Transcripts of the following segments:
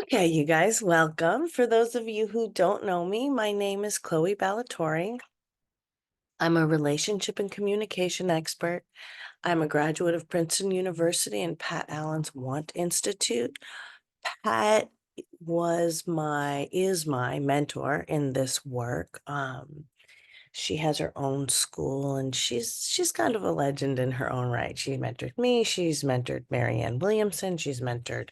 Okay, you guys, welcome. For those of you who don't know me, my name is Chloe Ballatori. I'm a relationship and communication expert. I'm a graduate of Princeton University and Pat Allen's Want Institute. Pat is my mentor in this work. She has her own school and she's kind of a legend in her own right. She mentored me, she's mentored Marianne Williamson, she's mentored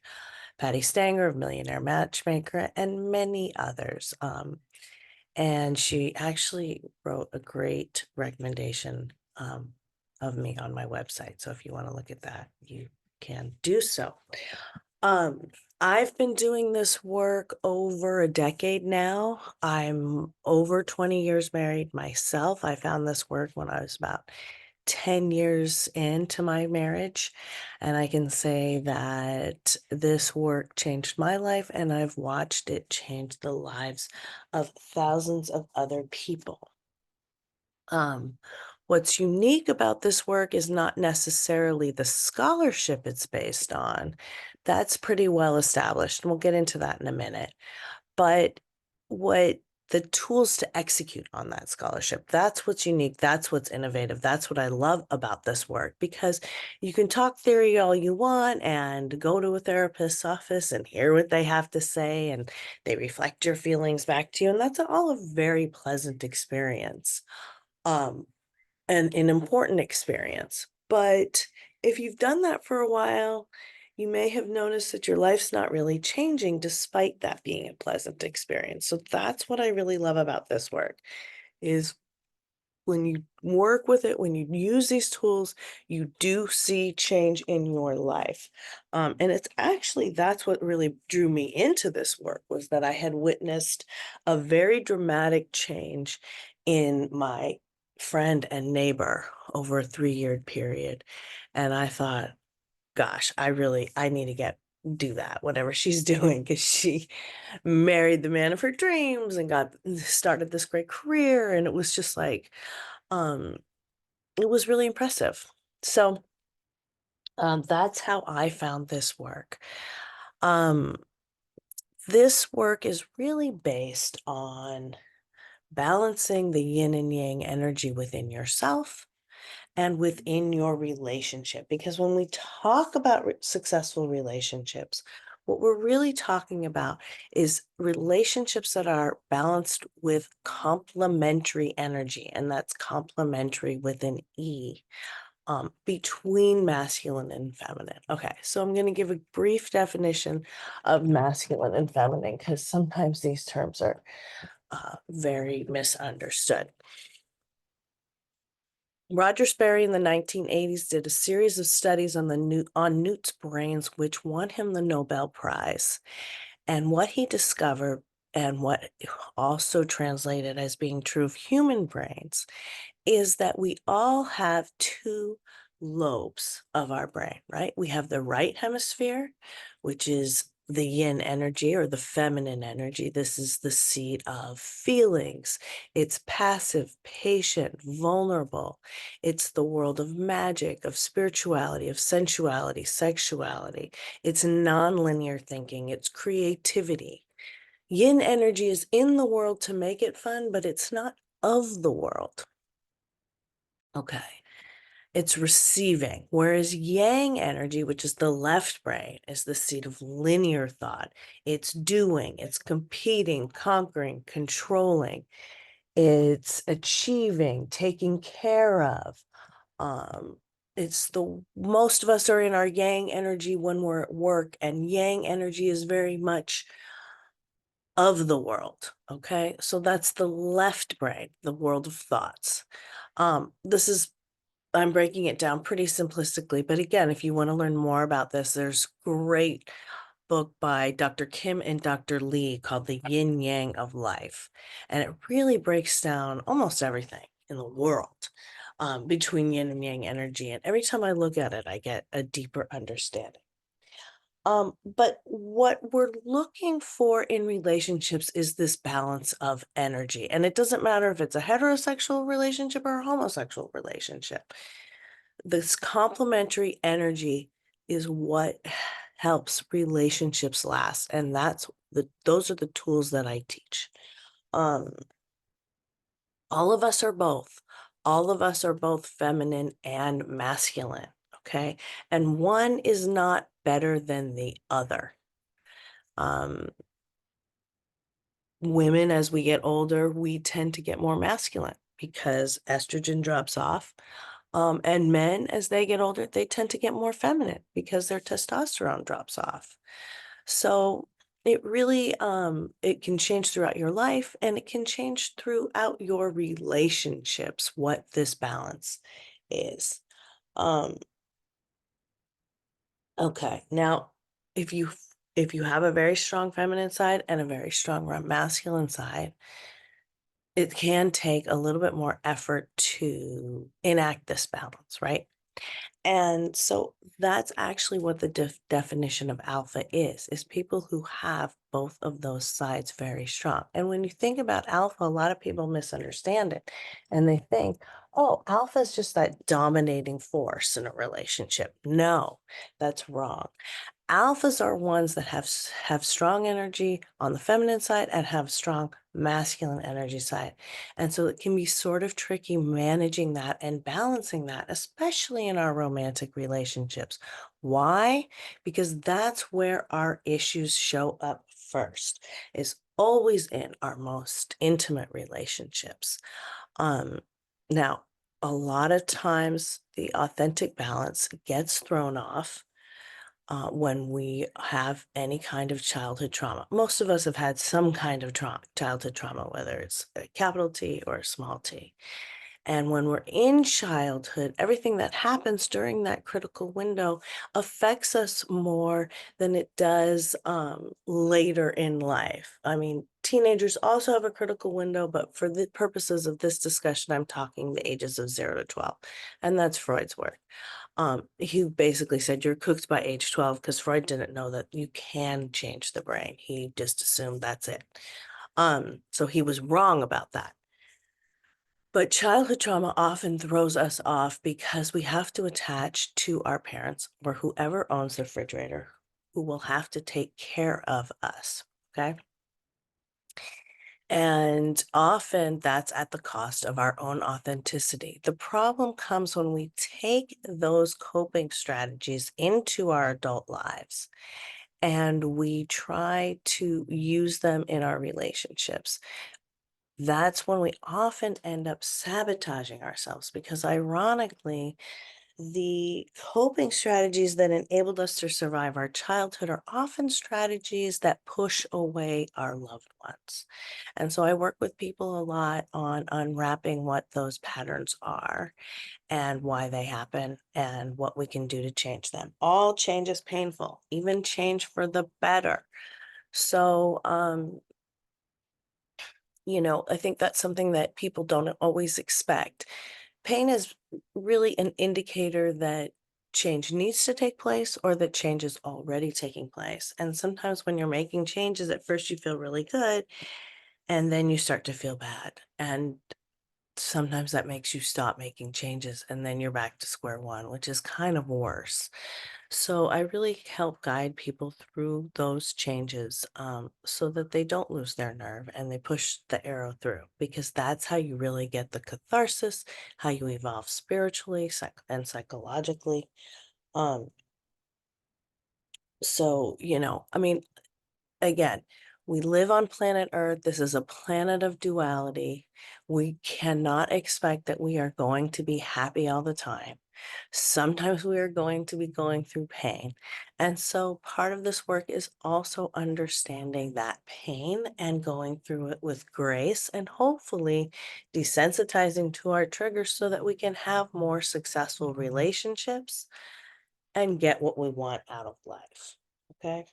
Patty Stanger of Millionaire Matchmaker, and many others. And she actually wrote a great recommendation of me on my website. So if you want to look at that, you can do so. Um, I've been doing this work over a decade now. I'm over 20 years married myself. I found this work when I was about 10 years into my marriage. And I can say that this work changed my life, and I've watched it change the lives of thousands of other people. Um, what's unique about this work is not necessarily the scholarship it's based on. That's pretty well established, and we'll get into that in a minute. But what the tools to execute on that scholarship, that's what's unique, that's what's innovative, that's what I love about this work, because you can talk theory all you want and go to a therapist's office and hear what they have to say, and they reflect your feelings back to you, and that's all a very pleasant experience. Um, and an important experience. But if you've done that for a while, you may have noticed that your life's not really changing despite that being a pleasant experience. So that's what I really love about this work is when you work with it, when you use these tools, you do see change in your life. And it's actually, that's what really drew me into this work, was that I had witnessed a very dramatic change in my friend and neighbor over a 3-year period. And I thought, gosh, I need to do that, whatever she's doing, because she married the man of her dreams and started this great career. And it was just like, um, it was really impressive. So that's how I found this work. Um, this work is really based on balancing the yin and yang energy within yourself and within your relationship. Because when we talk about successful relationships, what we're really talking about is relationships that are balanced with complementary energy, and that's complementary with an E, between masculine and feminine. Okay, so I'm going to give a brief definition of masculine and feminine because sometimes these terms are very misunderstood. Roger Sperry in the 1980s did a series of studies on on newts' brains, which won him the Nobel Prize. And what he discovered, and what also translated as being true of human brains, is that we all have two lobes of our brain, right? We have the right hemisphere, which is the yin energy or the feminine energy. This is the seat of feelings. It's passive, patient, vulnerable. It's the world of magic, of spirituality, of sensuality, sexuality. It's nonlinear thinking. It's creativity. Yin energy is in the world to make it fun, but it's not of the world. Okay. It's receiving, whereas yang energy, which is the left brain, is the seat of linear thought. It's doing, it's competing, conquering, controlling. It's achieving, taking care of. Um, it's the most of us are in our yang energy when we're at work, and yang energy is very much of the world. Okay, so that's the left brain, the world of thoughts. This is I'm breaking it down pretty simplistically, but again, if you want to learn more about this, there's great book by Dr. Kim and Dr. Lee called The Yin Yang of Life. And it really breaks down almost everything in the world between yin and yang energy. And every time I look at it, I get a deeper understanding. But what we're looking for in relationships is this balance of energy. And it doesn't matter if it's a heterosexual relationship or a homosexual relationship. This complementary energy is what helps relationships last, and those are the tools that I teach. Um, all of us are both. All of us are both feminine and masculine, okay? And one is not better than the other. Um, Women, as we get older, we tend to get more masculine because estrogen drops off. And men, as they get older, they tend to get more feminine because their testosterone drops off. So it really it can change throughout your life, and it can change throughout your relationships what this balance is. Um, okay. Now, if you if you have a very strong feminine side and a very strong masculine side, it can take a little bit more effort to enact this balance, right? And so that's actually what the definition of alpha is people who have both of those sides very strong. And when you think about alpha, a lot of people misunderstand it and they think, oh, alpha is just that dominating force in a relationship. No, that's wrong. Alphas are ones that have strong energy on the feminine side and have strong masculine energy side. And so it can be sort of tricky managing that and balancing that, especially in our romantic relationships. Why? Because that's where our issues show up first. Is always in our most intimate relationships. Um Now, a lot of times the authentic balance gets thrown off when we have any kind of childhood trauma. Most of us have had some kind of childhood trauma, whether it's a capital T or a small t. And when we're in childhood, everything that happens during that critical window affects us more than it does later in life. I mean, teenagers also have a critical window, but for the purposes of this discussion, I'm talking the ages of 0 to 12. And that's Freud's work. He basically said you're cooked by age 12 because Freud didn't know that you can change the brain. He just assumed that's it. So he was wrong about that. But childhood trauma often throws us off because we have to attach to our parents or whoever owns the refrigerator who will have to take care of us. Okay. And often that's at the cost of our own authenticity. The problem comes when we take those coping strategies into our adult lives and we try to use them in our relationships. That's when we often end up sabotaging ourselves because, ironically, the coping strategies that enabled us to survive our childhood are often strategies that push away our loved ones. And so I work with people a lot on unwrapping what those patterns are and why they happen and what we can do to change them. All change is painful, even change for the better. So, I think that's something that people don't always expect. Pain is really an indicator that change needs to take place or that change is already taking place. And sometimes when you're making changes, at first you feel really good and then you start to feel bad. And sometimes that makes you stop making changes and then you're back to square one, which is kind of worse. So I really help guide people through those changes so that they don't lose their nerve and they push the arrow through because that's how you really get the catharsis, how you evolve spiritually and psychologically. Um, I mean, again, we live on planet Earth. This is a planet of duality. We cannot expect that we are going to be happy all the time. Sometimes we are going to be going through pain. And so part of this work is also understanding that pain and going through it with grace and hopefully desensitizing to our triggers so that we can have more successful relationships and get what we want out of life. Okay?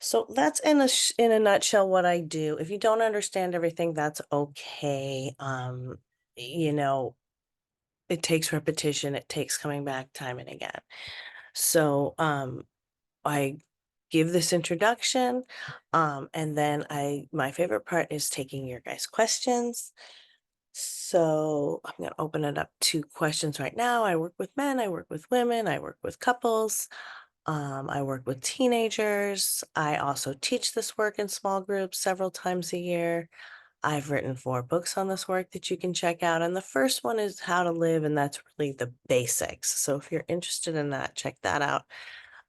So that's in a nutshell what I do. If you don't understand everything, that's okay. You know, it takes repetition, it takes coming back time and again. So I give this introduction, and then my favorite part is taking your guys' questions. So I'm gonna open it up to questions right now. I work with men, I work with women, I work with couples. I work with teenagers. I also teach this work in small groups several times a year. I've written 4 books on this work that you can check out. And the first one is How to Live, and that's really the basics. So if you're interested in that, check that out.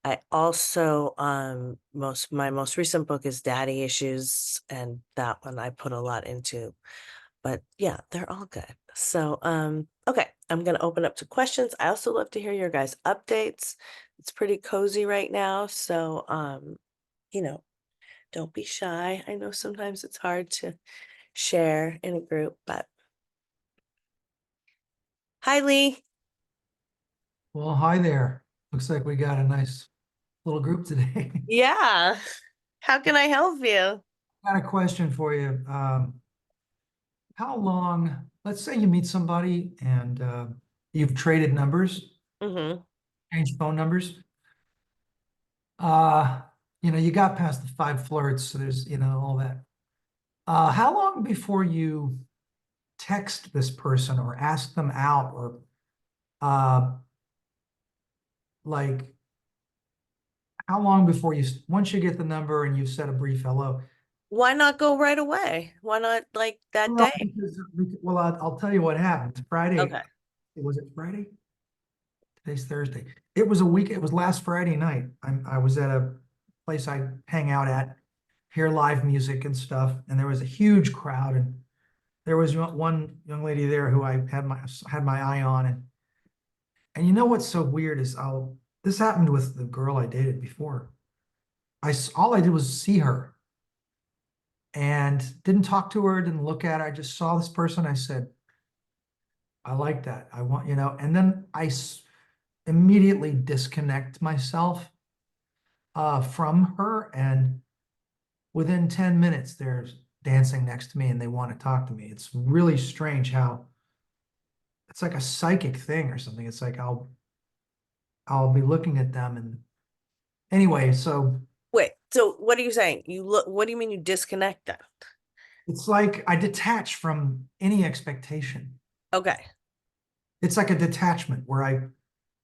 I also my most recent book is Daddy Issues, and that one I put a lot into. But yeah, they're all good. So okay, I'm gonna open up to questions. I also love to hear your guys' updates. It's pretty cozy right now, so you know, don't be shy. I know sometimes it's hard to share in a group, but hi Lee. Well, hi there. Looks like we got a nice little group today. Yeah. How can I help you? Got a question for you. How long, let's say you meet somebody and you've traded numbers, Mm-hmm. changed phone numbers. Uh, you got past the 5 flirts, so there's, all that. How long before you text this person or ask them out or uh, like how long before once you get the number and you've said a brief hello? Why not go right away? Why not like that Well, day? well, I'll tell you what happened. Friday, Okay. was it Friday? Today's Thursday. It was a week. It was last Friday night. I was at a place I hang out at, hear live music and stuff, and there was a huge crowd. And there was one young lady there who I had my eye on, and you know what's so weird is this happened with the girl I dated before. All I did was see her and didn't talk to her, didn't look at her. I just saw this person. I said, I like that. I want, and then immediately disconnect myself from her. And within 10 minutes, they're dancing next to me and they want to talk to me. It's really strange how it's like a psychic thing or something. It's like I'll be looking at them and anyway, so Wait, so what are you saying? What do you mean you disconnect them? it's like I detach from any expectation. Okay. It's like a detachment where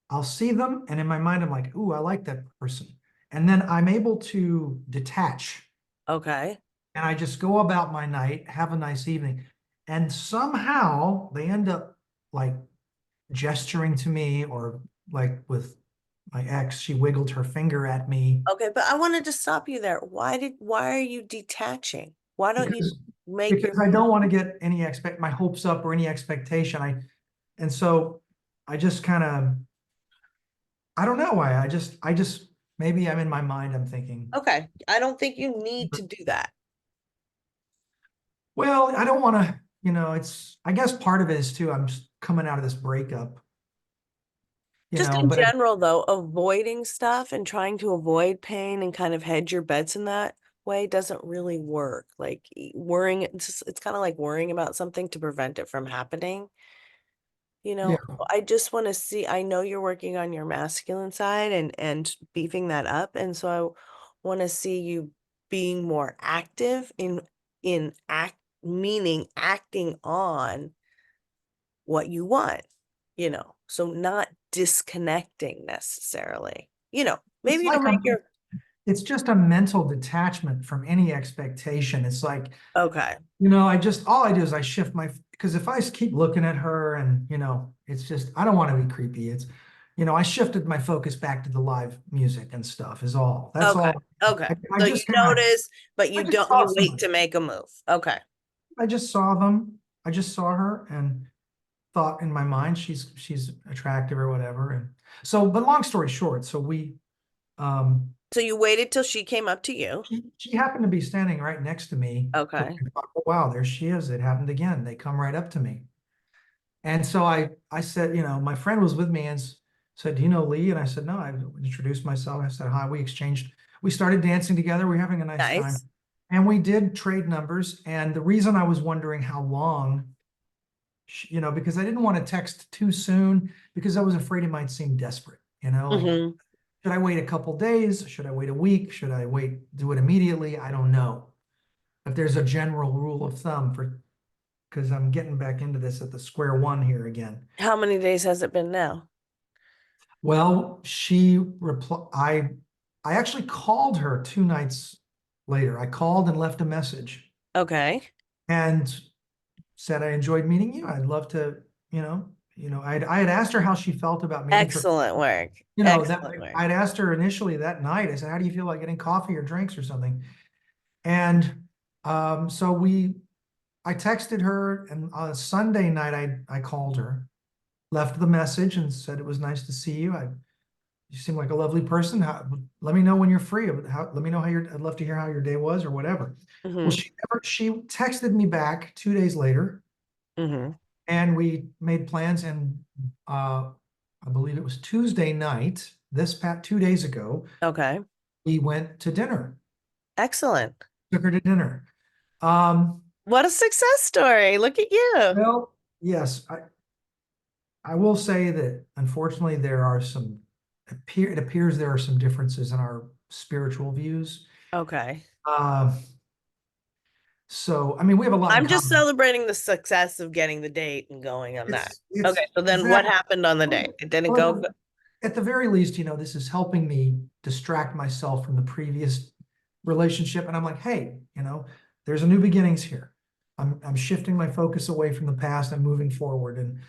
I'll see them and in my mind I'm like, ooh, I like that person. And then I'm able to detach Okay. and I just go about my night, have a nice evening. And somehow they end up like gesturing to me or like with my ex, she wiggled her finger at me Okay, but I wanted to stop you there. Why are you detaching? Why don't you because make your because I don't want to get any my hopes up or any expectation. And so I just kind of I don't know why. I just maybe I'm in my mind I'm thinking, Okay. I don't think you need to do that. well, I don't want to, it's I guess part of it is too, I'm just coming out of this breakup, Just in but general, though, avoiding stuff and trying to avoid pain and kind of hedge your bets in that way doesn't really work. Like worrying, it's kind of like worrying about something to prevent it from happening. yeah, I just want to see, I know you're working on your masculine side and beefing that up. And so I want to see you being more active in meaning acting on what you want, so not disconnecting necessarily. it's Maybe like it'll make your it's just a mental detachment from any expectation. It's like, okay. I just all I do is I shift because if I keep looking at her and it's just I don't want to be creepy. I shifted my focus back to the live music and stuff is all. That's Okay. all. Okay. I So you just kind of notice, but I you just don't, saw you wait somebody. to make a move. Okay. I just saw them. I just saw her and thought in my mind she's attractive or whatever. And so, but long story short, so we um So you waited till she came up to you. she happened to be standing right next to me. So Okay. I thought, oh, wow, there she is. It happened again. They come right up to me. And so I said, my friend was with me and said, do you know Lee? And I said, no, I introduced myself. I said, hi, we started dancing together. We are having a nice time. Nice. And we did trade numbers. And the reason I was wondering how long, because I didn't want to text too soon because I was afraid it might seem desperate, like, Hmm. should I wait a couple days? Should I wait a week? Should I do it immediately? I don't know. But there's a general rule of thumb because I'm getting back into this at the square one here again. How many days has it been now? Well, she replied, I actually called her 2 nights later. I called and left a message Okay. and said, I enjoyed meeting you. I'd love to, I had asked her how she felt about meeting for, Excellent work. that Excellent work. I'd asked her initially that night. I said, how do you feel like getting coffee or drinks or something? And so I texted her, and on a Sunday night, I called her, left the message, and said it was nice to see you. You seem like a lovely person. Let me know when you're free. Let me know I'd love to hear how your day was or whatever. Well, Hmm. she texted me back 2 days later, Hmm. and we made plans. And I believe it was Tuesday night, this past 2 days ago, Okay. we went to dinner. Excellent. Took her to dinner. Um, What a success story. Look at you. well, yes, I will say that unfortunately it appears there are some differences in our spiritual views. Okay. Uh, so I mean, we have a lot in I'm just common. celebrating the success of getting the date and going on that. Okay, It's so then what exactly. happened on the date? It didn't go Well, good. at the very least, this is helping me distract myself from the previous relationship. And I'm like, hey, there's a new beginnings here. I'm shifting my focus away from the past. I'm moving forward. And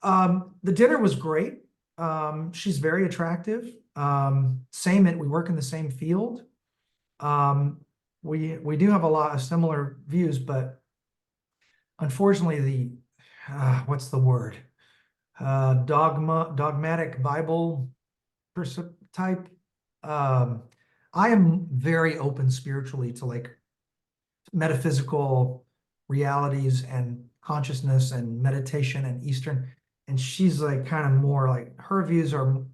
um, the dinner was great. She's very attractive. We work in the same field. Um, we do have a lot of similar views, but unfortunately, what's the word? Dogmatic Bible type. Um, I am very open spiritually to like metaphysical realities and consciousness and meditation and Eastern. And she's like kind of more like her views are,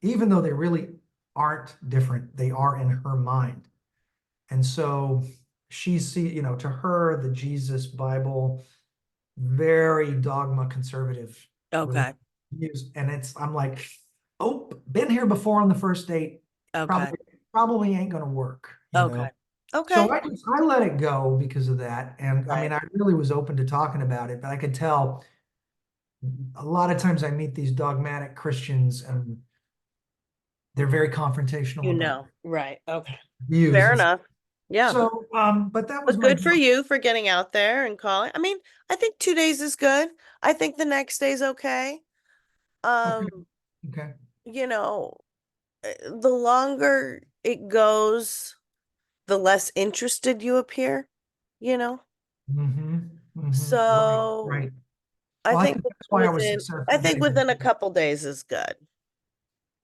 even though they really aren't different, they are in her mind. And so to her, the Jesus Bible, very dogma conservative religion Okay. views. And I'm like, oh, been here before on the first date. Okay. Probably ain't gonna work. Okay. So Okay. I let it go because of that. And I mean, Right. I really was open to talking about it, but I could tell a lot of times I meet these dogmatic Christians and they're very confrontational about Right. Okay. views. Fair And enough. Yeah. so, but that was But my good for deal. you for getting out there and calling. I mean, I think 2 days is good. I think the next day's okay. Okay. Um, Okay. you know, the longer it goes, the less interested you appear, you know? Mm-hmm. Mm-hmm. Right. So Right. I Well, I think think that's why I was I successful think getting within a couple days is good.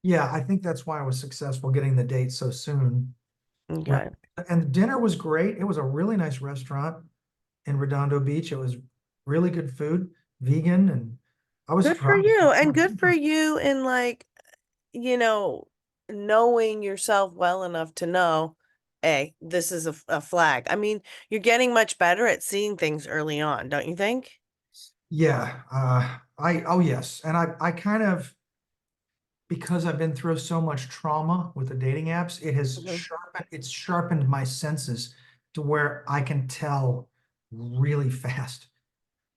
yeah, I think that's why I was successful getting the date so soon. When, Okay. and dinner was great. It was a really nice restaurant in Redondo Beach. It was really good food, vegan, and I was Good for surprised. you. And good for you in like, you know, knowing yourself well enough to know, hey, this is a flag. I mean, you're getting much better at seeing things early on, don't you think? Yeah, oh yes, and I kind of because I've been through so much trauma with the dating apps, Mhm. it's sharpened my senses to where I can tell really fast.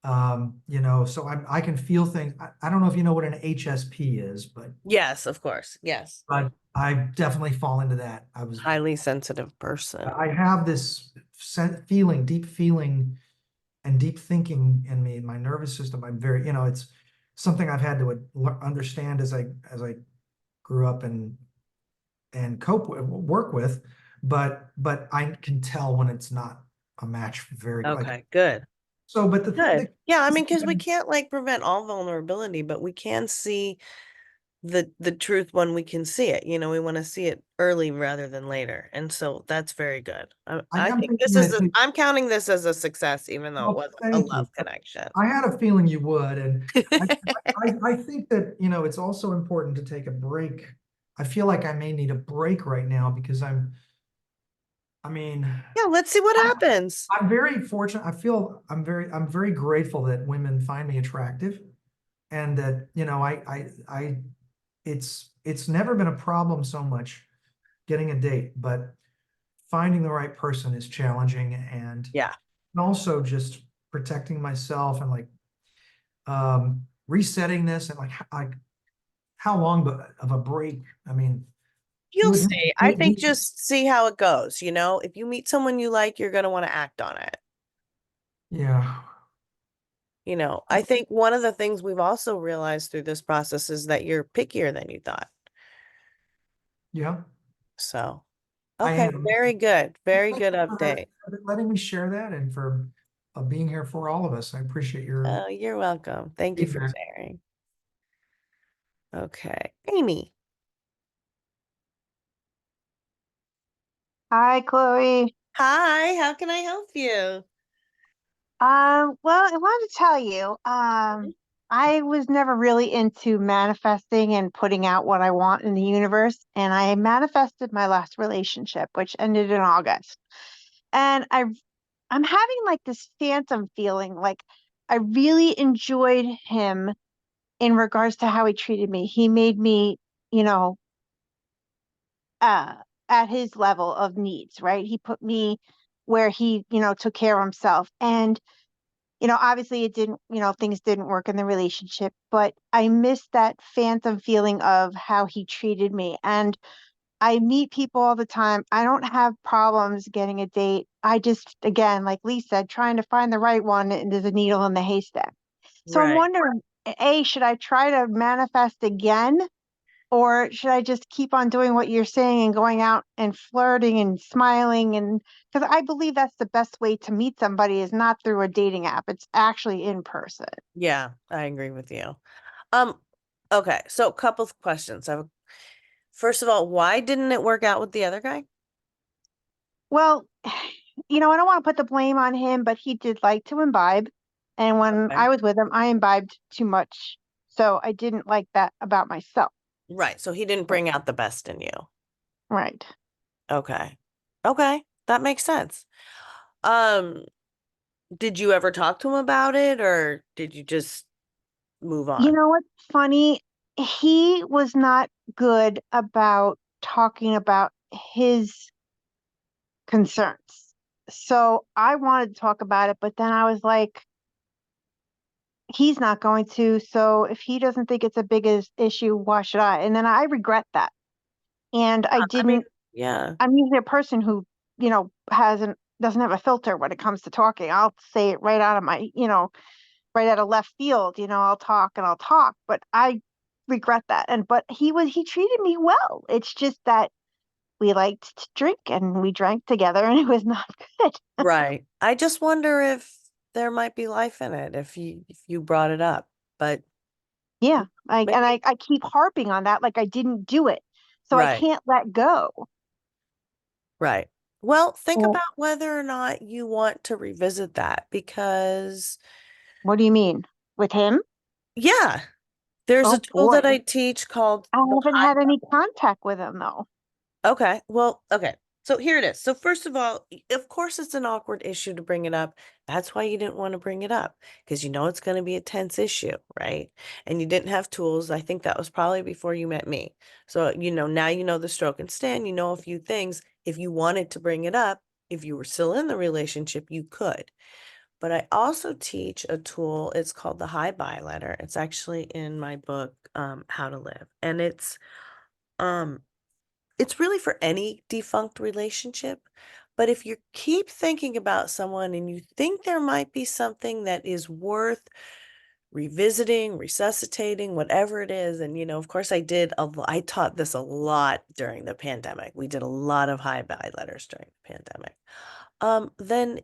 So I can feel things. I don't know if you know what an HSP is, but Yes, of course. Yes. I definitely fall into that. Highly sensitive person. I have this deep feeling and deep thinking in me, in my nervous system. I'm very, it's something I've had to understand as I grew up and work with, but I can tell when it's not a match very quick. Okay, good. So, but Good. Yeah, I mean, because we can't like prevent all vulnerability, but we can see the truth when we can see it. We want to see it early rather than later. And so that's very good. I, I I am think thinking that, I'm counting this as a success, even though it well, wasn't a thank you. love connection. I had a feeling you would, and I, I think that, it's also important to take a break. I feel like I may need a break right now because I mean, Yeah, let's see what I'm, happens. I'm very fortunate. I'm very grateful that women find me attractive and that, it's never been a problem so much getting a date, but finding the right person is challenging and Yeah. also just protecting myself and like resetting this and like how long of a break? I mean, he You'll would, see. I think just see how it goes, you know? If you meet someone you like, you're going to want to act on it. yeah, You know, I think one of the things we've also realized through this process is that you're pickier than you thought. yeah, So, I okay, am. very good. Very Thank good you update. for letting me share that and for being here for all of us. I appreciate your Oh, you're welcome. Thank you for feedback. sharing. Okay. Amy. Hi, Chloe. Hi, how can I help you? Well, I wanted to tell you, I was never really into manifesting and putting out what I want in the universe, and I manifested my last relationship, which ended in August. And I'm having like this phantom feeling, like I really enjoyed him in regards to how he treated me. He made me, you know, uh, at his level of needs, right? He put me where he, took care of himself. And obviously it didn't, things didn't work in the relationship, but I missed that phantom feeling of how he treated me. And I meet people all the time. I don't have problems getting a date. I just, again, like Lee said, trying to find the right one and there's a needle in the haystack. So I'm Right. wondering, A, should I try to manifest again? Or should I just keep on doing what you're saying and going out and flirting and smiling? And because I believe that's the best way to meet somebody is not through a dating app, it's actually in person. Yeah, I agree with you. Um, okay, so a couple of questions. First of all, why didn't it work out with the other guy? Well, I don't want to put the blame on him, but he did like to imbibe. And when Okay. I was with him, I imbibed too much. So I didn't like that about myself. Right, so he didn't bring out the best in you. Right. Okay. Okay, that makes sense. Um, did you ever talk to him about it or did you just move You on? know what's funny? He was not good about talking about his concerns. So I wanted to talk about it, but then I was like, he's not going to. So if he doesn't think it's a big issue, why should I? And then I regret that. And I I mean, didn't, yeah, I'm usually a person who, doesn't have a filter when it comes to talking. I'll say it right out of my, right out of left field, I'll talk and I'll talk, but I regret that. But he treated me well. It's just that we liked to drink and we drank together and it was not good. right. I just wonder if there might be life in it if you brought it up, but Yeah. maybe I keep harping on that like I didn't do it. So I right, can't let go. right. Well, think Well, about whether or not you want to revisit that because what do you mean? With him? yeah, there's a Oh tool that boy. I teach called I the haven't had any contact with him though. Okay. Well, okay. So here it is. So first of all, of course it's an awkward issue to bring it up. That's why you didn't want to bring it up because you know it's going to be a tense issue, right? And you didn't have tools. I think that was probably before you met me. So, now you know the stroke and stand, you know a few things. If you wanted to bring it up, if you were still in the relationship, you could. But I also teach a tool. It's called the Hi Bye Letter. It's actually in my book, How to Live. And um it's really for any defunct relationship. But if you keep thinking about someone and you think there might be something that is worth revisiting, resuscitating, whatever it is, and of course I taught this a lot during the pandemic. We did a lot of high buy letters during the pandemic. Then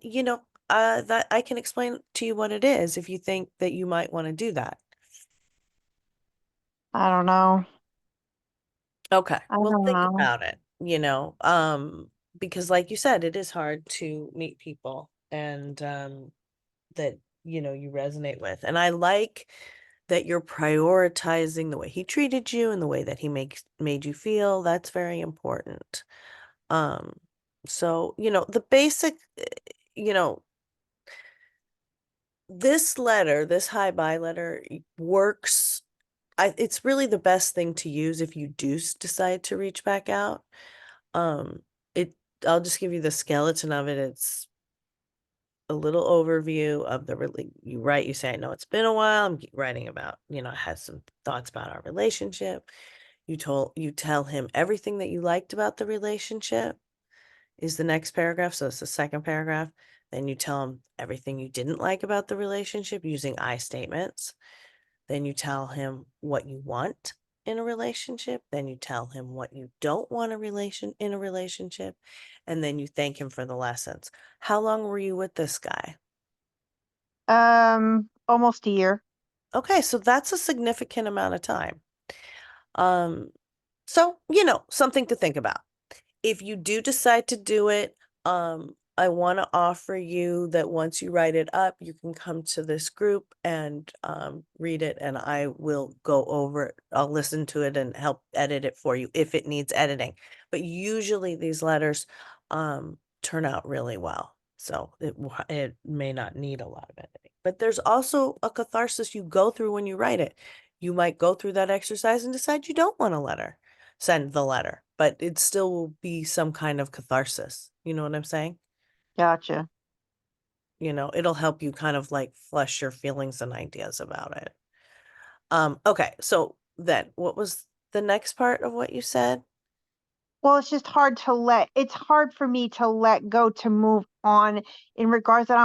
that I can explain to you what it is if you think that you might want to do that. I don't know. Okay. I Well, don't think know. about it, because like you said, it is hard to meet people and that, you resonate with. And I like that you're prioritizing the way he treated you and the way that he makes made you feel. That's very important. Um, so, the basic, you know, this letter, this hi bye letter works. It's really the best thing to use if you do decide to reach back out. Um, it I'll just give you the skeleton of it. It's a little overview of you write, you say, I know it's been a while. I'm writing about, I had some thoughts about our relationship. You tell him everything that you liked about the relationship is the next paragraph. So it's the second paragraph. Then you tell him everything you didn't like about the relationship using I statements. Then you tell him what you want in a relationship. Then you tell him what you don't want in a relationship. And then you thank him for the lessons. How long were you with this guy? Almost a year. Okay, so that's a significant amount of time. Um, so, something to think about. If you do decide to do it, I want to offer you that once you write it up, you can come to this group and read it, and I will go over it. I'll listen to it and help edit it for you if it needs editing. But usually these letters turn out really well. So it may not need a lot of editing. But there's also a catharsis you go through when you write it. You might go through that exercise and decide you don't want to send the letter, but it still will be some kind of catharsis. You know what I'm saying? Gotcha. It'll help you kind of like flesh your feelings and ideas about it. Okay, so then what was the next part of what you said? Well, it's just it's hard for me to let go, to move on, in regards that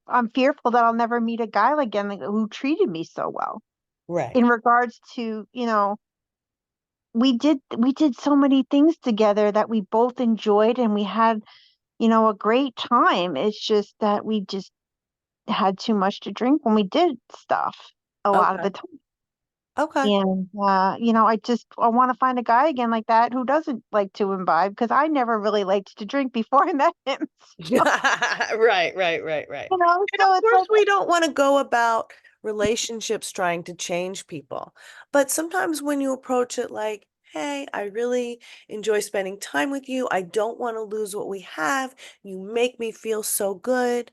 I'm fearful that I'll never meet a guy again, like, who treated me so well. Right. In regards to, we did so many things together that we both enjoyed, and we had, a great time. It's just that we just had too much to drink when we did stuff a lot of Okay. the time. Okay. And I want to find a guy again like that who doesn't like to imbibe, because I never really liked to drink before I met him. So, Right, right, right, right. And so of it's course, like, we don't want to go about relationships trying to change people. But sometimes when you approach it like, hey, I really enjoy spending time with you. I don't want to lose what we have. You make me feel so good,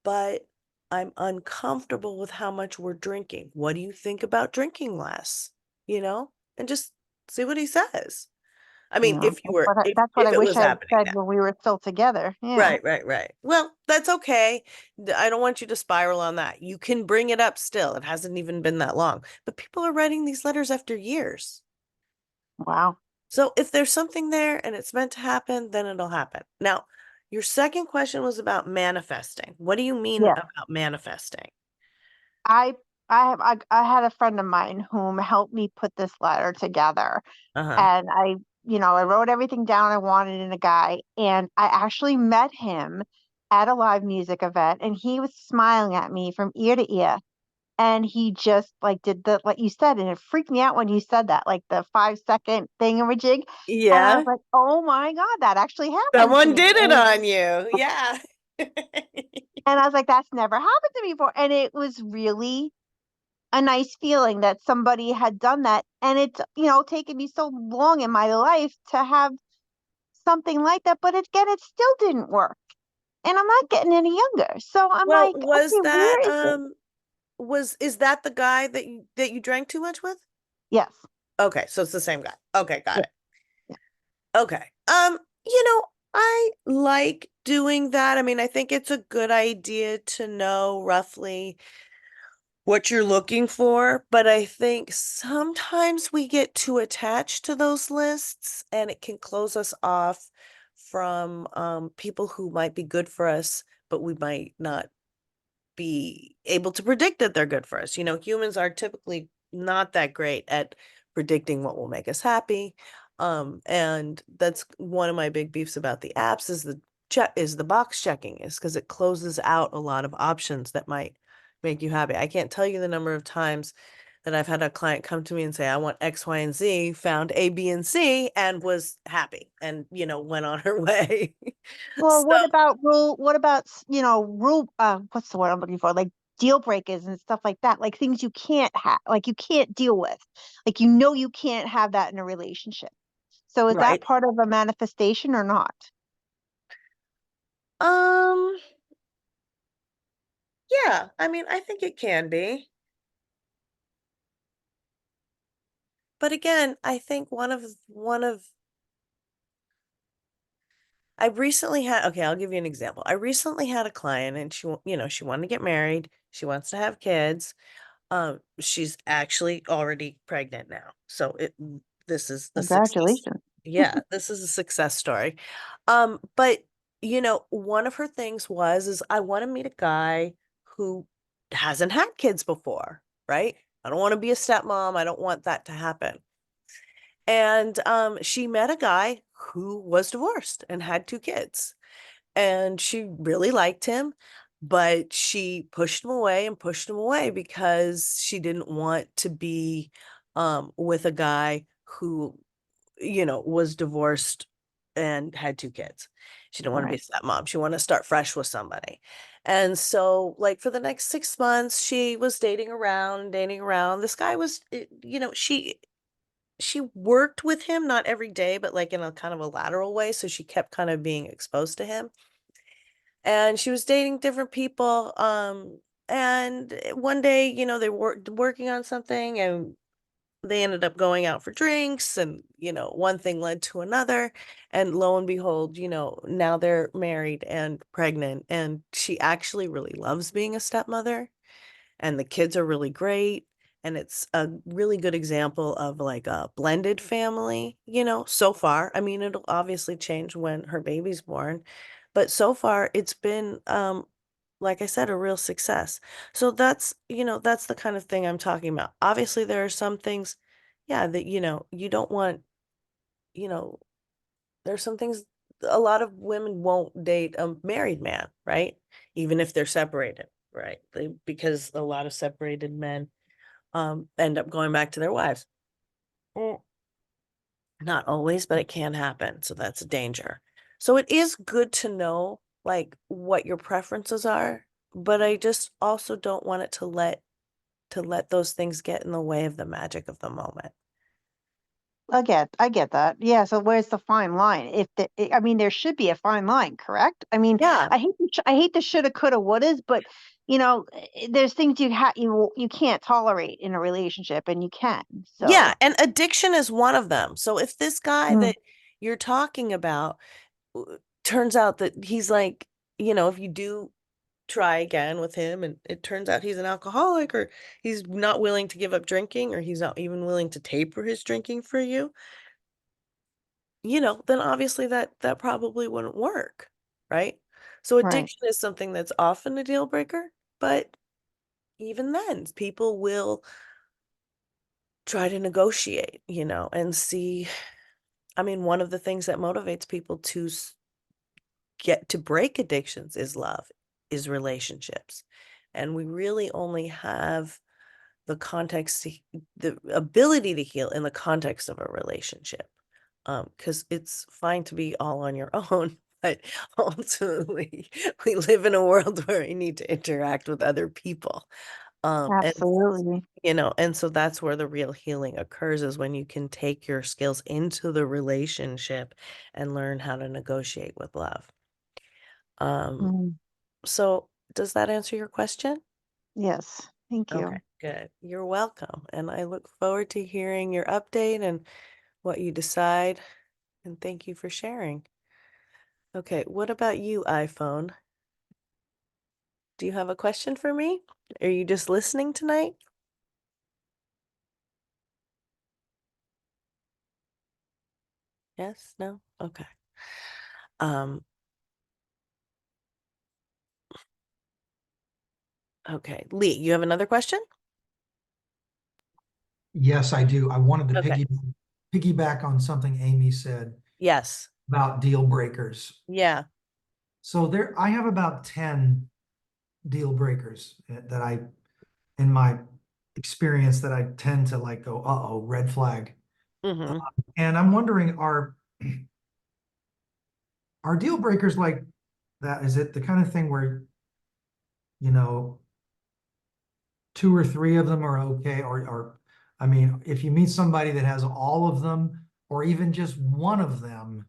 but I'm uncomfortable with how much we're drinking. What do you think about drinking less? And just see what he says. I mean, if you were, that's what if I it wish was I had happening said now. when we were still together. Yeah. Right, right, right. Well, that's okay. I don't want you to spiral on that. You can bring it up still. It hasn't even been that long. But people are writing these letters after years. Wow. So if there's something there and it's meant to happen, then it'll happen. Now, your second question was about manifesting. What do you mean Yeah. about manifesting? I I had a friend of mine whom helped me put this letter together. Uh-huh. And I wrote everything down I wanted in a guy, and I actually met him at a live music event, and he was smiling at me from ear to ear. And he just like did the, like you said, and it freaked me out when you said that, like the 5 second thingamajig. And I was Yeah. like, oh my God, that actually happened to Someone me. did it on you. Yeah. And I was like, that's never happened to me before. And it was really a nice feeling that somebody had done that. And it's, taken me so long in my life to have something like that. But again, it still didn't work. And I'm not getting any younger. So I'm Well, like, okay, where is it? is that the guy that you drank too much with? Yes. Okay, so it's the same guy. Okay, got Yeah. it. Okay. I like doing that. I mean, I think it's a good idea to know roughly what you're looking for, but I think sometimes we get too attached to those lists and it can close us off from people who might be good for us, but we might not be able to predict that they're good for us. Humans are typically not that great at predicting what will make us happy. And that's one of my big beefs about the apps is the box checking, is because it closes out a lot of options that might make you happy. I can't tell you the number of times that I've had a client come to me and say, I want X, Y, and Z, found A, B, and C, and was happy and, went on her way. Well, So, what about, what's the word I'm looking for? Like deal breakers and stuff like that, like things you can't have, like you can't deal with, like, you can't have that in a relationship. So is that right. part of a manifestation or not? Um, Yeah, I mean, I think it can be. But again, I think one of I recently had, okay, I'll give you an example. I recently had a client and she wanted to get married. She wants to have kids. She's actually already pregnant now. So this is a success. Congratulations. Yeah, this is a success story. But one of her things is I want to meet a guy who hasn't had kids before, right? I don't want to be a stepmom. I don't want that to happen. And she met a guy who was divorced and had two kids. And she really liked him, but she pushed him away and pushed him away because she didn't want to be with a guy who, was divorced and had two kids. She didn't want to be a Right. stepmom. She wanted to start fresh with somebody. And so, like, for the next 6 months, she was dating around, dating around. This guy was, she worked with him, not every day, but like in a kind of a lateral way. So she kept kind of being exposed to him. And she was dating different people. And one day, they were working on something and they ended up going out for drinks and, one thing led to another. And lo and behold, now they're married and pregnant. And she actually really loves being a stepmother and the kids are really great. And it's a really good example of like a blended family, so far. I mean, it'll obviously change when her baby's born, but so far it's been, like I said, a real success. So that's the kind of thing I'm talking about. Obviously, there are some things, yeah, that, you don't want, you know, there's some things a lot of women won't date a married man, right? Even if they're separated, right? Because a lot of separated men end up going back to their wives. Mm, Not always, but it can happen. So that's a danger. So it is good to know like what your preferences are, but I just also don't want it to let those things get in the way of the magic of the moment. I get that. Yeah. So where's the fine line? I mean, there should be a fine line, correct? I mean, Yeah. I hate the shoulda, coulda, wouldas, but there's things you can't tolerate in a relationship, and you can. Yeah, So, and addiction is one of them. So if this guy mm, that you're talking about turns out that he's like, if you do try again with him and it turns out he's an alcoholic or he's not willing to give up drinking or he's not even willing to taper his drinking for you, then obviously that probably wouldn't work, right? So right, addiction is something that's often a deal breaker, but even then, people will try to negotiate, and see. I mean, one of the things that motivates people to get to break addictions is love, is relationships. And we really only have the context, the ability to heal in the context of a relationship. Because it's fine to be all on your own, but ultimately we live in a world where we need to interact with other people. And absolutely. and so that's where the real healing occurs is when you can take your skills into the relationship and learn how to negotiate with love. Um, Mm, so does that answer your question? yes, thank Okay, you. good. You're welcome. And I look forward to hearing your update and what you decide. And thank you for sharing. Okay, what about you, iPhone? Do you have a question for me? Are you just listening tonight? Yes? No? Okay. Um, okay. Lee, you have another question? Yes, I do. I wanted to Okay. piggyback on something Amy said Yes. about deal breakers. Yeah. So I have about 10 deal breakers that in my experience, that I tend to like go, uh-oh, red flag. Mm-hmm. And I'm wondering, are deal breakers like that? Is it the kind of thing where, you know, two or three of them are okay? Or I mean, if you meet somebody that has all of them, or even just one of them,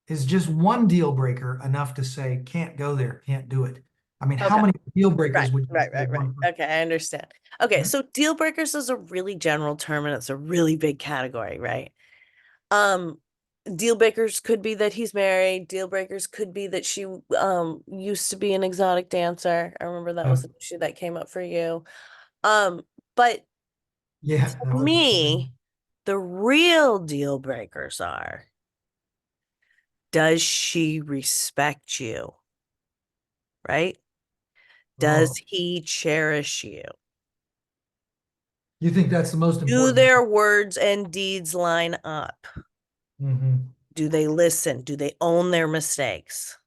is just one deal breaker enough to say, can't go there, can't do it? I mean, how Okay. many deal Right, breakers would you right, say right, right. one person? Okay, I understand. Okay, Yeah. so deal breakers is a really general term and it's a really big category, right? Um, deal breakers could be that he's married. Deal breakers could be that she used to be an exotic dancer. I remember that Yeah, was an issue that came up for you. But yeah, that for was. me, the real deal breakers are, does she respect you? Right? Does Oh, he cherish you? you think that's the most Do important? their words and deeds line up? Mm-hmm. Do they listen? Do they own their mistakes?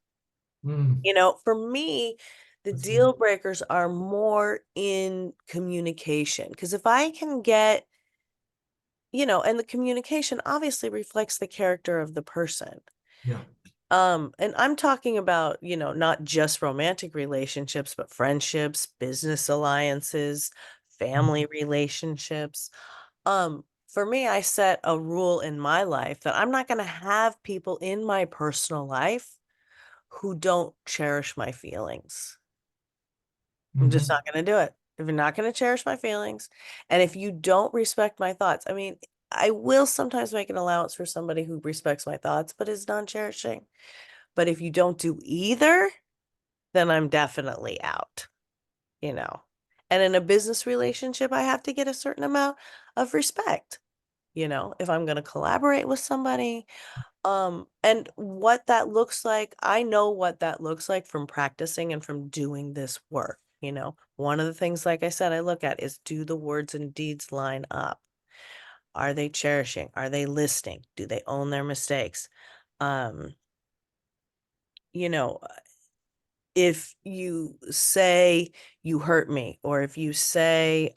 Mm, For me, the that's good. deal breakers are more in communication. Because if I can get, and the communication obviously reflects the character of the person. Yeah. And I'm talking about, not just romantic relationships, but friendships, business alliances, Mm, family relationships. For me, I set a rule in my life that I'm not going to have people in my personal life who don't cherish my feelings. I'm just mhm. not going to do it. If you're not going to cherish my feelings, and if you don't respect my thoughts, I mean, I will sometimes make an allowance for somebody who respects my thoughts, but is non-cherishing. But if you don't do either, then I'm definitely out, you know. And in a business relationship, I have to get a certain amount of respect, if I'm going to collaborate with somebody. And what that looks like, I know what that looks like from practicing and from doing this work. One of the things, like I said, I look at is, do the words and deeds line up? Are they cherishing? Are they listening? Do they own their mistakes? Um, you know, if you say you hurt me, or if you say,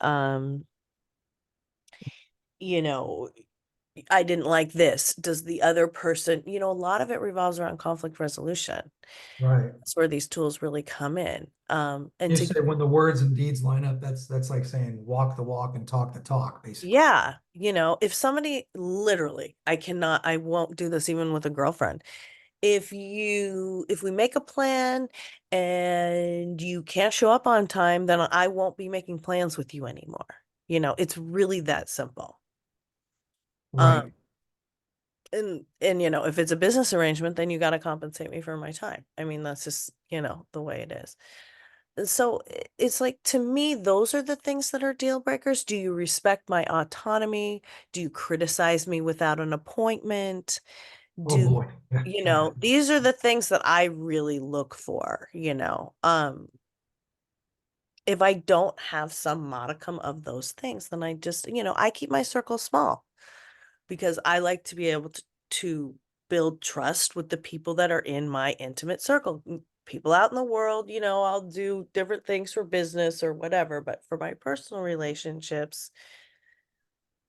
you know, I didn't like this, does the other person, a lot of it revolves around conflict resolution. Right. That's where these tools really come in. And You to, say when the words and deeds line up, that's like saying walk the walk and talk the talk, basically. yeah, if somebody literally, I won't do this even with a girlfriend. If we make a plan and you can't show up on time, then I won't be making plans with you anymore. It's really that simple. Um, Right. and if it's a business arrangement, then you got to compensate me for my time. I mean, that's just, the way it is. And so it's like, to me, those are the things that are deal breakers. Do you respect my autonomy? Do you criticize me without an appointment? Oh Do boy. Yeah. Yeah. these are the things that I really look for. If I don't have some modicum of those things, then I just, I keep my circle small, because I like to be able to build trust with the people that are in my intimate circle. People out in the world, I'll do different things for business or whatever, but for my personal relationships,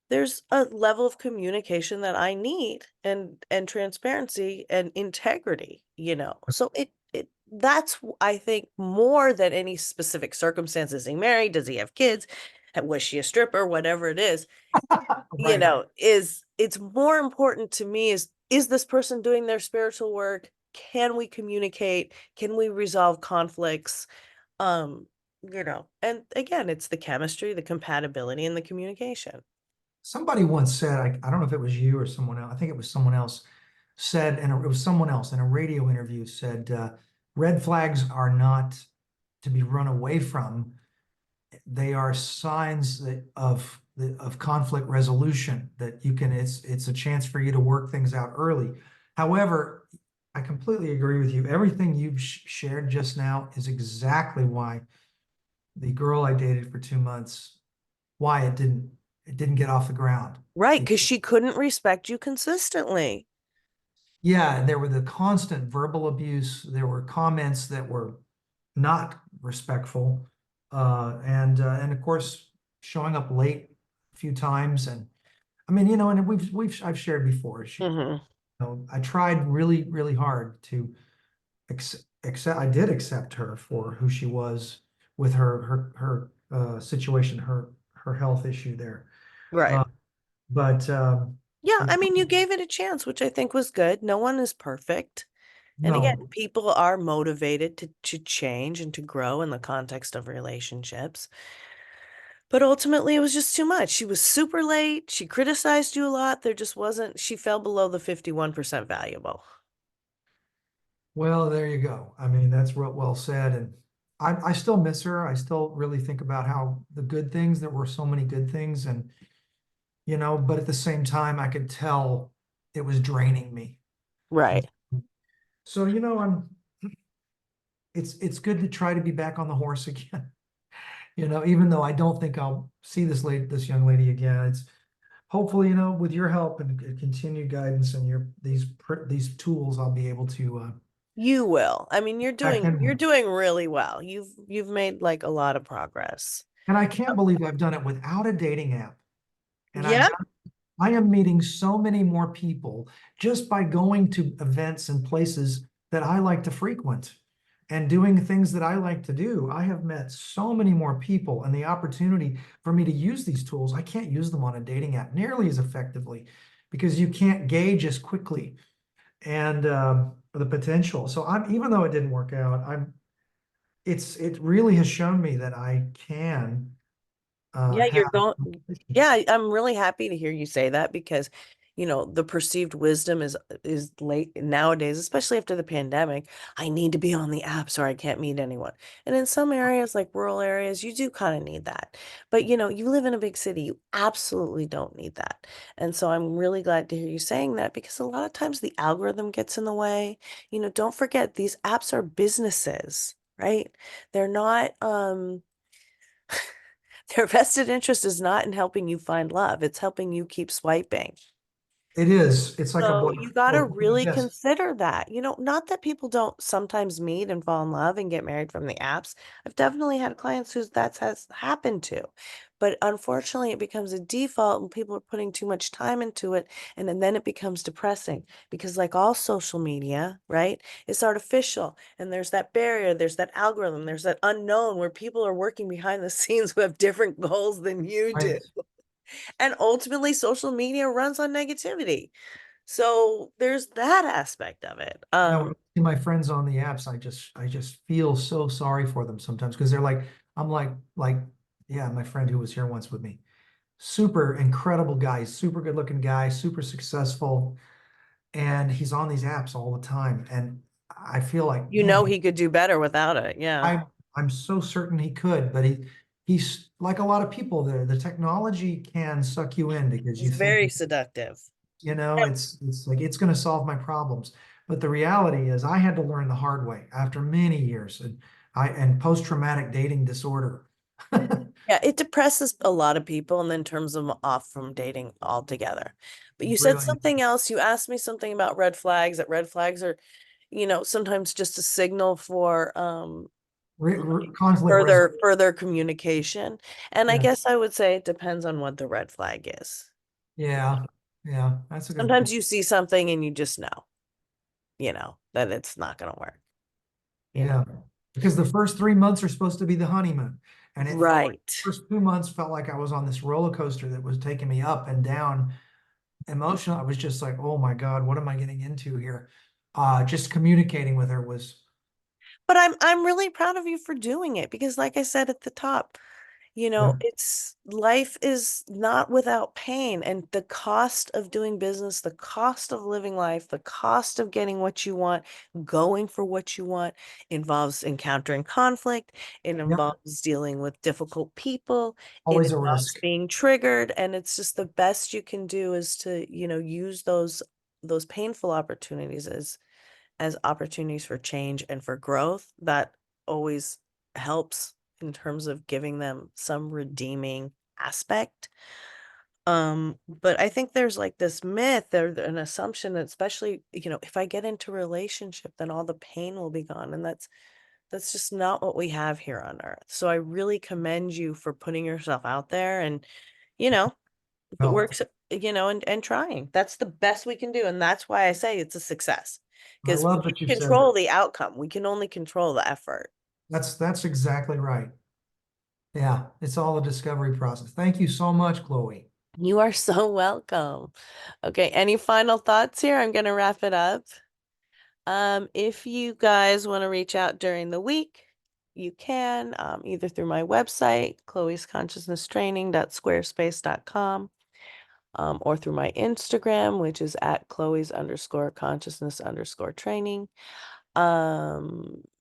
there's a level of communication that I need, and transparency and integrity. So that's, I think, more than any specific circumstances. Is he married? Does he have kids? Was she a stripper? Whatever it is, Right. it's more important to me is this person doing their spiritual work? Can we communicate? Can we resolve conflicts? Um, and again, it's the chemistry, the compatibility, and the communication. Somebody once said, I don't know if it was you or someone else, I think it was someone else said, and it was someone else in a radio interview said, red flags are not to be run away from. They are signs of conflict resolution that you can, it's a chance for you to work things out early. However, I completely agree with you. Everything you've shared just now is exactly why the girl I dated for 2 months, why it didn't get off the ground. Right, Be- because she couldn't respect you consistently. Yeah, and there were the constant verbal abuse. There were comments that were not respectful, and of course showing up late a few times. And I mean, and I've shared before. Hmm. I tried really really hard to accept. I did accept her for who she was with her situation, her health issue there. Right. Uh, but Yeah, it I mean, you gave it a chance, which I think was good. No one is perfect. And again, no, people are motivated to change and to grow in the context of relationships. But ultimately, it was just too much. She was super late. She criticized you a lot. There just wasn't, she fell below the 51% valuable. Well, there you go. I mean, that's well said. And I still miss her. I still really think about how the good things, there were so many good things. And, but at the same time, I could tell it was draining me. And Right. so, it's good to try to be back on the horse again. Even though I don't think I'll see this young lady again. It's hopefully, with your help and continued guidance and these tools, I'll be able to You will. I mean, back you're in. doing really well. You've made like a lot of progress. And I can't believe I've done it without a dating app. And Yeah. I am meeting so many more people just by going to events and places that I like to frequent and doing things that I like to do. I have met so many more people, and the opportunity for me to use these tools, I can't use them on a dating app nearly as effectively because you can't gauge as quickly and the potential. So even though it didn't work out, it really has shown me that I can Yeah, have. you're going. Yeah, I'm really happy to hear you say that because, the perceived wisdom is late nowadays, especially after the pandemic. I need to be on the apps or I can't meet anyone. And in some areas, like rural areas, you do kind of need that. But you live in a big city, you absolutely don't need that. And so I'm really glad to hear you saying that because a lot of times the algorithm gets in the way. Don't forget these apps are businesses, right? They're not their vested interest is not in helping you find love. It's helping you keep swiping. It is. It's like a So black you got to hole. really Yes. consider that. Not that people don't sometimes meet and fall in love and get married from the apps. I've definitely had clients who that has happened to. But unfortunately, it becomes a default and people are putting too much time into it. And then it becomes depressing because, like all social media, right? It's artificial. And there's that barrier, there's that algorithm, there's that unknown where people are working behind the scenes who have different goals than you do. Right. And ultimately, social media runs on negativity. So there's that aspect of it. When I see my friends on the apps, I just feel so sorry for them sometimes because they're like, I'm like, yeah, my friend who was here once with me, super incredible guy, super good looking guy, super successful, and he's on these apps all the time, and I feel like, man, he could do better without it. Yeah. I'm so certain he could, but he's like a lot of people there. The technology can suck you in because you It's think very seductive. it's like it's going to solve my problems. But the reality is I had to learn the hard way after many years and post-traumatic dating disorder. Yeah, it depresses a lot of people and then turns them off from dating altogether. But you said Really, something else. You asked me something about red flags, that red flags are, sometimes just a signal for conflict resolution. further communication. And I Yeah, guess I would say it depends on what the red flag is. yeah, yeah. That's a good Sometimes point. you see something and you just know, that it's not going to work, you know. Yeah, because the first 3 months are supposed to be the honeymoon, and it felt like Right. the first 2 months felt like I was on this roller coaster that was taking me up and down emotional. I was just like, oh my God, what am I getting into here? Just communicating with her was, But I'm really proud of you for doing it because like I said at the top, yeah, it's life is not without pain and the cost of doing business, the cost of living life, the cost of getting what you want, going for what you want involves encountering conflict. It yeah, involves dealing with difficult people. It always a involves risk. being triggered. And it's just the best you can do is to, use those painful opportunities as opportunities for change and for growth. That always helps in terms of giving them some redeeming aspect. But I think there's like this myth or an assumption that especially, if I get into a relationship, then all the pain will be gone. And that's just not what we have here on earth. So I really commend you for putting yourself out there and, you know, if it Well, works, and trying. That's the best we can do. And that's why I say it's a success. I Because we love can't that you said control that. the outcome. We can only control the effort. That's exactly right. Yeah, it's all a discovery process. Thank you so much, Chloe. You are so welcome. Okay, any final thoughts here? I'm gonna wrap it up. If you guys want to reach out during the week, you can, either through my website, chloe'sconsciousnesstraining.squarespace.com, or through my Instagram, which is at Chloe's_consciousness_training.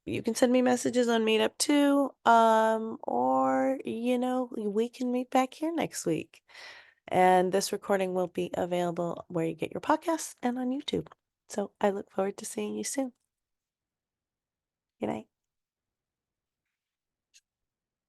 You can send me messages on Meetup too. Or, we can meet back here next week. And this recording will be available where you get your podcasts and on YouTube. So I look forward to seeing you soon.